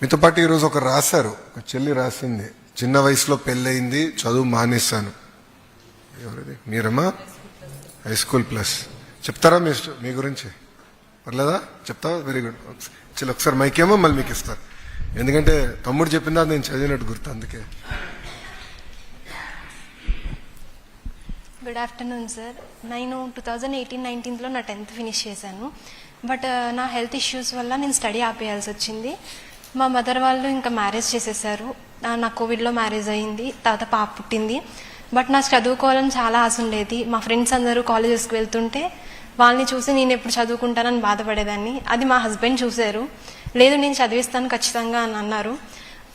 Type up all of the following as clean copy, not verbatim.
మీతో పాటు ఈరోజు ఒక రాశారు, ఒక చెల్లి రాసింది, చిన్న వయసులో పెళ్ళయింది, చదువు మానేశాను. ఎవరిది? మీరమ్మా? High school plus. చెప్తారా మీ గురించి? పర్లేదా? చెప్తావా? Very good. చిల్లి ఒకసారి మైకేమో మళ్ళీ మీకు ఇస్తారు, ఎందుకంటే తమ్ముడు చెప్పిందా నేను చదివినట్టు గుర్తు, అందుకే. Good afternoon sir. నేను 2018-19లో నా 10th ఫినిష్ చేశాను. బట్ నా హెల్త్ ఇష్యూస్ వల్ల నేను స్టడీ ఆపేయాల్సి వచ్చింది. మా మదర్ వాళ్ళు ఇంకా మ్యారేజ్ చేసేసారు. నా కోవిడ్లో మ్యారేజ్ అయ్యింది, తర్వాత పాప పుట్టింది. బట్ నాకు చదువుకోవాలని చాలా ఆశ ఉండేది. మా ఫ్రెండ్స్ అందరూ కాలేజెస్కి వెళ్తుంటే వాళ్ళని చూసి నేను ఎప్పుడు చదువుకుంటానని బాధపడేదాన్ని. అది మా హస్బెండ్ చూశారు. లేదు నేను చదివిస్తాను ఖచ్చితంగా అని అన్నారు.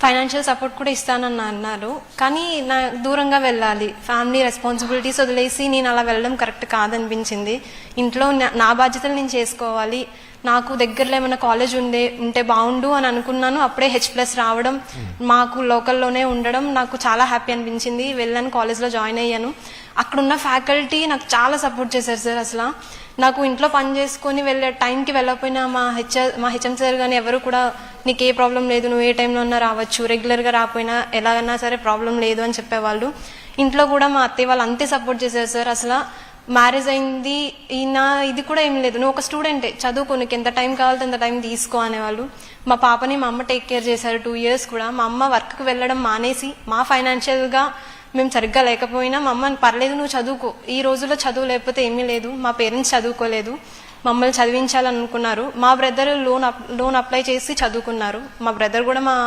ఫైనాన్షియల్ సపోర్ట్ కూడా ఇస్తానని అన్నారు. కానీ నా దూరంగా వెళ్ళాలి, ఫ్యామిలీ రెస్పాన్సిబిలిటీస్ వదిలేసి నేను అలా వెళ్ళడం కరెక్ట్ కాదనిపించింది. ఇంట్లో నా బాధ్యతలు నేను చేసుకోవాలి. నాకు దగ్గరలో ఏమైనా కాలేజ్ ఉంటే బాగుండు అని అనుకున్నాను. అప్పుడే H+ రావడం, మాకు లోకల్లోనే ఉండడం నాకు చాలా హ్యాపీ అనిపించింది. వెళ్ళాను, కాలేజ్లో జాయిన్ అయ్యాను. అక్కడున్న ఫ్యాకల్టీ నాకు చాలా సపోర్ట్ చేశారు సార్. అసలు నాకు ఇంట్లో పని చేసుకొని వెళ్ళే టైంకి వెళ్ళకపోయినా మా హెచ్ఎం సార్ కానీ ఎవరు కూడా నీకు ఏ ప్రాబ్లం లేదు, నువ్వు ఏ టైంలో ఉన్నా రావచ్చు, రెగ్యులర్గా రాకపోయినా ఎలాగన్నా సరే ప్రాబ్లం లేదు అని చెప్పేవాళ్ళు. ఇంట్లో కూడా మా అత్తయ్య వాళ్ళు అంతే సపోర్ట్ చేశారు సార్. అసలు మ్యారేజ్ అయింది, ఈయన ఇది కూడా ఏం లేదు, నువ్వు ఒక స్టూడెంటే, చదువుకో, నీకు ఎంత టైం కావాలంటే అంత టైం తీసుకో అనేవాళ్ళు. మా పాపని మా అమ్మ టేక్ కేర్ చేశారు 2 years కూడా. మా అమ్మ వర్క్కి వెళ్ళడం మానేసి, మా ఫైనాన్షియల్గా మేము సరిగ్గా లేకపోయినా మా అమ్మ పర్లేదు నువ్వు చదువుకో, ఈ రోజుల్లో చదువు లేకపోతే ఏమీ లేదు, మా పేరెంట్స్ చదువుకోలేదు, మమ్మల్ని చదివించాలనుకున్నారు. మా బ్రదర్ లోన్ అప్లై చేసి చదువుకున్నారు. మా బ్రదర్ కూడా మా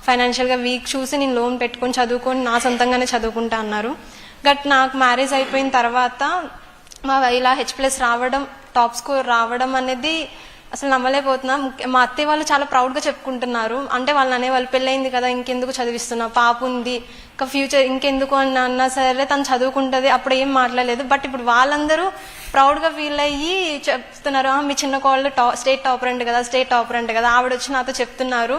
ఫైనాన్షియల్గా వీక్ చూసి నేను లోన్ పెట్టుకొని చదువుకొని నా సొంతంగానే చదువుకుంటా అన్నారు. బట్ నాకు మ్యారేజ్ అయిపోయిన తర్వాత ఇలా H+ రావడం, టాప్ స్కోర్ రావడం అనేది అసలు నమ్మలేకపోతున్నా. మా అత్తయ్య వాళ్ళు చాలా ప్రౌడ్గా చెప్పుకుంటున్నారు. అంటే వాళ్ళని అనేవాళ్ళు పెళ్ళయింది కదా ఇంకెందుకు చదివిస్తున్నా, పాప ఉంది, ఇంకా ఫ్యూచర్ ఇంకెందుకు అని అన్నా సరే తను చదువుకుంటుంది, అప్పుడు ఏం మాట్లాడలేదు. బట్ ఇప్పుడు వాళ్ళందరూ ప్రౌడ్గా ఫీల్ అయ్యి చెప్తున్నారు, మీ చిన్న కోళ్ళు స్టేట్ టాపర్ అంట కదా, ఆవిడ వచ్చి నాతో చెప్తున్నారు.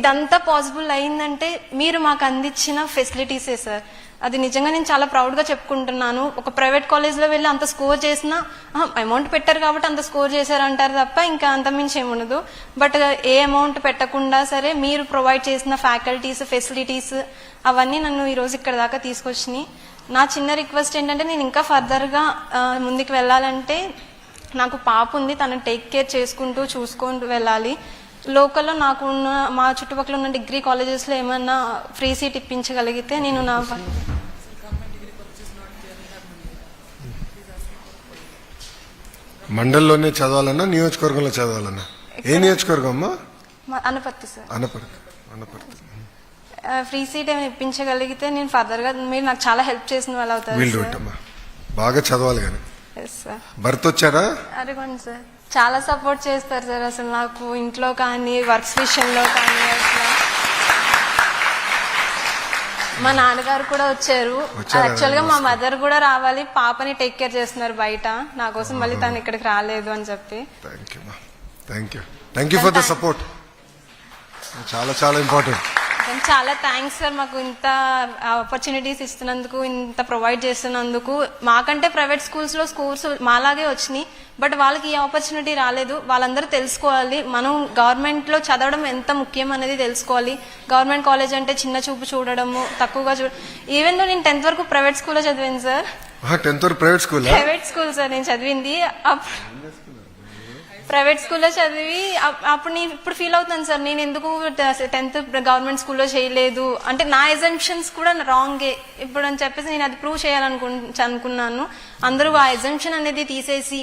ఇదంతా పాసిబుల్ అయిందంటే మీరు మాకు అందించిన ఫెసిలిటీసే సార్. అది నిజంగా నేను చాలా ప్రౌడ్గా చెప్పుకుంటున్నాను. ఒక ప్రైవేట్ కాలేజ్లో వెళ్ళి అంత స్కోర్ చేసినా అమౌంట్ పెట్టారు కాబట్టి అంత స్కోర్ చేశారంటారు తప్ప ఇంకా అంతమించి ఏముండదు. బట్ ఏ అమౌంట్ పెట్టకుండా సరే మీరు ప్రొవైడ్ చేసిన ఫ్యాకల్టీస్, ఫెసిలిటీస్ అవన్నీ నన్ను ఈరోజు ఇక్కడ దాకా తీసుకొచ్చినాయి. నా చిన్న రిక్వెస్ట్ ఏంటంటే, నేను ఇంకా ఫర్దర్గా ముందుకు వెళ్ళాలంటే నాకు పాప ఉంది, తనని టేక్ కేర్ చూసుకుంటూ వెళ్ళాలి. లోకల్లో నాకున్న మా చుట్టుపక్కల ఉన్న డిగ్రీ కాలేజెస్లో ఏమన్నా ఫ్రీ సీట్ ఇప్పించగలిగితే నేను నా మండలంలోనే చదవాలన్నా నియోజకవర్గంలో చదవాలన్నా? ఏ నియోజకవర్గం అమ్మా? Anaparthi sir. Anaparthi. Free seat ఏమైనా ఇప్పించగలిగితే నేను ఫర్దర్గా మీరు నాకు చాలా హెల్ప్ చేసిన వాళ్ళు అవుతారు. బాగా చదవాలి కానీ. భర్త వచ్చారా? అడగండి సార్. చాలా సపోర్ట్ చేస్తారు సార్. అసలు నాకు ఇంట్లో కానీ వర్క్స్ విషయంలో కానీ అసలు మా నాన్నగారు కూడా వచ్చారు. యాక్చువల్గా మా మదర్ కూడా రావాలి, పాపని టేక్ కేర్ చేస్తున్నారు బయట, నా కోసం మళ్ళీ తను ఇక్కడికి రాలేదు అని చెప్పి. Thank you for the support. చాలా చాలా ఇంపార్టెంట్. చాలా థ్యాంక్స్ సార్, మాకు ఇంత ఆపర్చునిటీస్ ఇస్తున్నందుకు, ఇంత ప్రొవైడ్ చేస్తున్నందుకు. మాకంటే ప్రైవేట్ స్కూల్స్లో స్కోర్స్ మాలాగే వచ్చినాయి, బట్ వాళ్ళకి ఈ ఆపర్చునిటీ రాలేదు. వాళ్ళందరూ తెలుసుకోవాలి, మనం గవర్నమెంట్లో చదవడం ఎంత ముఖ్యం అనేది తెలుసుకోవాలి. గవర్నమెంట్ కాలేజ్ అంటే చిన్న చూపు చూడడము, తక్కువగా ఈవెన్ నేను 10th వరకు ప్రైవేట్ స్కూల్లో చదివాను సార్. 10th వరకు ప్రైవేట్ స్కూల్ సార్ నేను చదివింది. ప్రైవేట్ స్కూల్లో చదివి అప్పుడు నేను ఇప్పుడు ఫీల్ అవుతాను సార్, నేను ఎందుకు 10th గవర్నమెంట్ స్కూల్లో చేయలేదు అంటే నా ఎజంప్షన్స్ కూడా రాంగే ఇప్పుడు అని చెప్పేసి నేను అది ప్రూవ్ చేయాలనుకున్నాను. అందరూ ఆ ఎజంప్షన్ అనేది తీసేసి,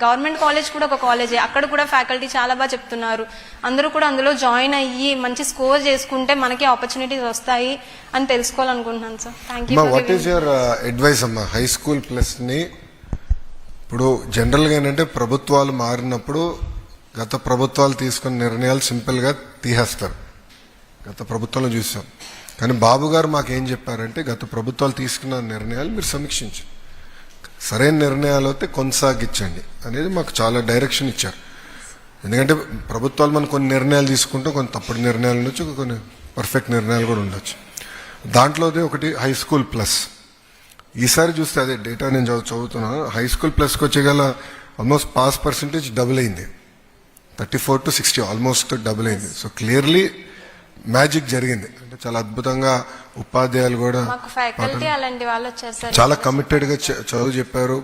గవర్నమెంట్ కాలేజ్ కూడా ఒక కాలేజే, అక్కడ కూడా ఫ్యాకల్టీ చాలా బాగా చెప్తున్నారు, అందరూ కూడా అందులో జాయిన్ అయ్యి మంచి స్కోర్ చేసుకుంటే మనకి ఆపర్చునిటీస్ వస్తాయి అని తెలుసుకోవాలనుకుంటున్నాను sir. Thank you. What is your advice అమ్మా హై స్కూల్ ప్లస్ ని? ఇప్పుడు జనరల్గా ఏంటంటే ప్రభుత్వాలు మారినప్పుడు గత ప్రభుత్వాలు తీసుకున్న నిర్ణయాలు సింపుల్గా తీసేస్తారు. గత ప్రభుత్వంలో చూసాం. కానీ బాబు గారు మాకేం చెప్పారంటే, గత ప్రభుత్వాలు తీసుకున్న నిర్ణయాలు మీరు సమీక్షించు, సరైన నిర్ణయాలు అయితే కొనసాగించండి అనేది మాకు చాలా డైరెక్షన్ ఇచ్చారు. ఎందుకంటే ప్రభుత్వాలు మనం కొన్ని నిర్ణయాలు తీసుకుంటాం, కొన్ని తప్పుడు నిర్ణయాలు ఉండొచ్చు, కొన్ని పర్ఫెక్ట్ నిర్ణయాలు కూడా ఉండొచ్చు. దాంట్లోదే ఒకటి హై స్కూల్ ప్లస్. ఈసారి చూస్తే అదే డేటా నేను చదువుతున్నాను, హై స్కూల్ ప్లస్కి వచ్చేగల ఆల్మోస్ట్ పాస్ పర్సెంటేజ్ డబుల్ అయింది, 34 to 60 ఆల్మోస్ట్ డబుల్ అయింది. సో క్లియర్లీ మ్యాజిక్ జరిగింది. అంటే చాలా అద్భుతంగా ఉపాధ్యాయులు కూడా మాకు ఫ్యాకల్టీ అలాంటి వాళ్ళు వచ్చారు సార్. చాలా కమిటెడ్ గా చదువు చెప్పారు.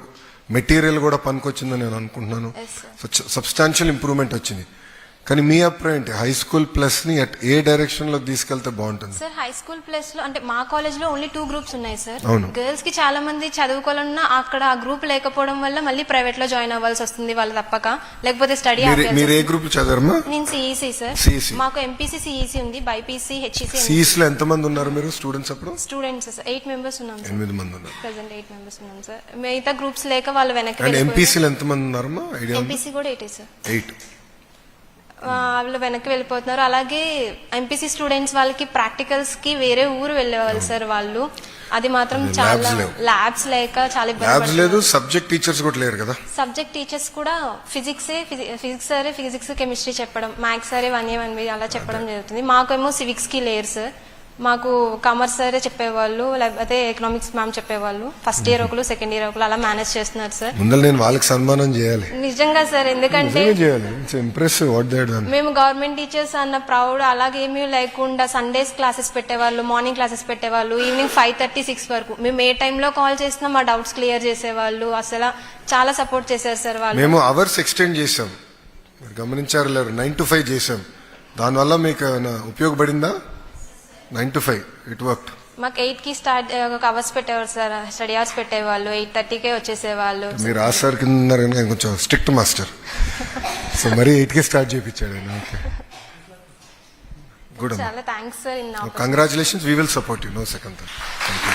మెటీరియల్ కూడా పనికొచ్చిందని నేను అనుకుంటున్నాను. Yes, sir. సబ్స్టాన్షియల్ ఇంప్రూవ్మెంట్ వచ్చింది. కానీ మీ అభిప్రాయం ఏంటి? హై స్కూల్ ప్లస్ ని ఏ డైరెక్షన్ లో తీసుకెళ్తే బాగుంటుంది? సార్ హై స్కూల్ ప్లస్ లో అంటే మా కాలేజ్ లో ఓన్లీ 2 గ్రూప్స్ ఉన్నాయి సార్. అవును. గర్ల్స్ కి చాలా మంది చదువుకోవాలన్నా అక్కడ ఆ గ్రూప్ లేకపోవడం వల్ల మళ్ళీ ప్రైవేట్ లో జాయిన్ అవ్వాల్సి వస్తుంది వాళ్ళు తప్పక, లేకపోతే స్టడీ మీరు ఏ గ్రూప్ చదవరమ్మా? నేను సిఈసి సార్. CEC. మాకు ఎంపీసీ సిఈసి ఉంది, బైపీసీ హెచ్ఈసి సిఈస్ లో ఎంత మంది ఉన్నారు మీరు స్టూడెంట్స్ అప్పుడు? స్టూడెంట్స్ సార్ 8 మెంబర్స్ ఉన్నాం సార్. 8 మంది ఉన్నారు. ప్రెసెంట్ 8 మెంబర్స్ ఉన్నాం సార్. మిగతా గ్రూప్స్ లేక వాళ్ళు వెనక్కి అండ్ వెళ్ళిపోయారు. ఎంపీసీలు ఎంత మంది ఉన్నారమ్మా? ఐడియా ఉందా? ఎంపీసీ కూడా 8 సార్. 8. వాళ్ళు వెనక్కి వెళ్ళిపోతున్నారు. అలాగే ఎంపీసీ స్టూడెంట్స్ వాళ్ళకి ప్రాక్టికల్స్ కి వేరే ఊరు వెళ్ళేవాళ్ళు సార్ వాళ్ళు. అది మాత్రం చాలా ల్యాబ్స్ లేక చాలా ల్యాబ్స్ లేదు, ఇబ్బంది. సబ్జెక్ట్ టీచర్స్ కూడా లేరు కదా. సబ్జెక్ట్ టీచర్స్ కూడా ఫిజిక్స్ సరే ఫిజిక్స్ కెమిస్ట్రీ చెప్పడం, మ్యాథ్స్ సరే 1A 1B అలా చెప్పడం జరుగుతుంది. మాకేమో సివిక్స్ కి లేరు సార్. మాకు కామర్స్ సరే చెప్పేవాళ్ళు, లేకపోతే ఎకనామిక్స్ మ్యామ్ చెప్పేవాళ్ళు. ఫస్ట్ ఇయర్ ఒకరు, సెకండ్ ఇయర్ ఒకరు అలా మేనేజ్ చేస్తున్నారు సార్. ముందర నేను వాళ్ళకి సన్మానం చేయాలి. నిజంగా సార్, ఎందుకంటే ఇంప్రెసివ్ వాట్ దే డన్. మేము గవర్నమెంట్ టీచర్స్ అన్న ప్రౌడ్ అలాగేమీ లేకుండా సండేస్ క్లాసెస్ పెట్టేవాళ్ళు, మార్నింగ్ క్లాసెస్ పెట్టేవాళ్ళు, ఈవినింగ్ 5:30 6 వరకు. మేము ఏ టైంలో కాల్ చేసినా మా డౌట్స్ క్లియర్ చేసేవాళ్ళు. అసలు చాలా సపోర్ట్ చేశారు సార్ వాళ్ళు. మేము అవర్స్ ఎక్స్టెండ్ చేసాం, మీరు గమనించారు లేరు. 9 to 5 చేసాం. దానివల్ల మీకు ఏమైనా ఉపయోగపడిందా? 9 to 5 ఇట్ వర్క్. మాకు 8 కి స్టార్ట్ ఒక అవర్స్ పెట్టేవారు సార్, స్టడీ అవర్స్ పెట్టేవాళ్ళు. 8:30కే వచ్చేసేవాళ్ళు. మీరు ఆ సార్ కింద ఉన్నారు కనుక ఆయన కొంచెం స్ట్రిక్ట్ మాస్టర్. సో మరి 8కే స్టార్ట్ చేయించాడు ఆయన. Okay, good. చాలా thanks sir. Congratulations, we will support you. No second thought. Thank you.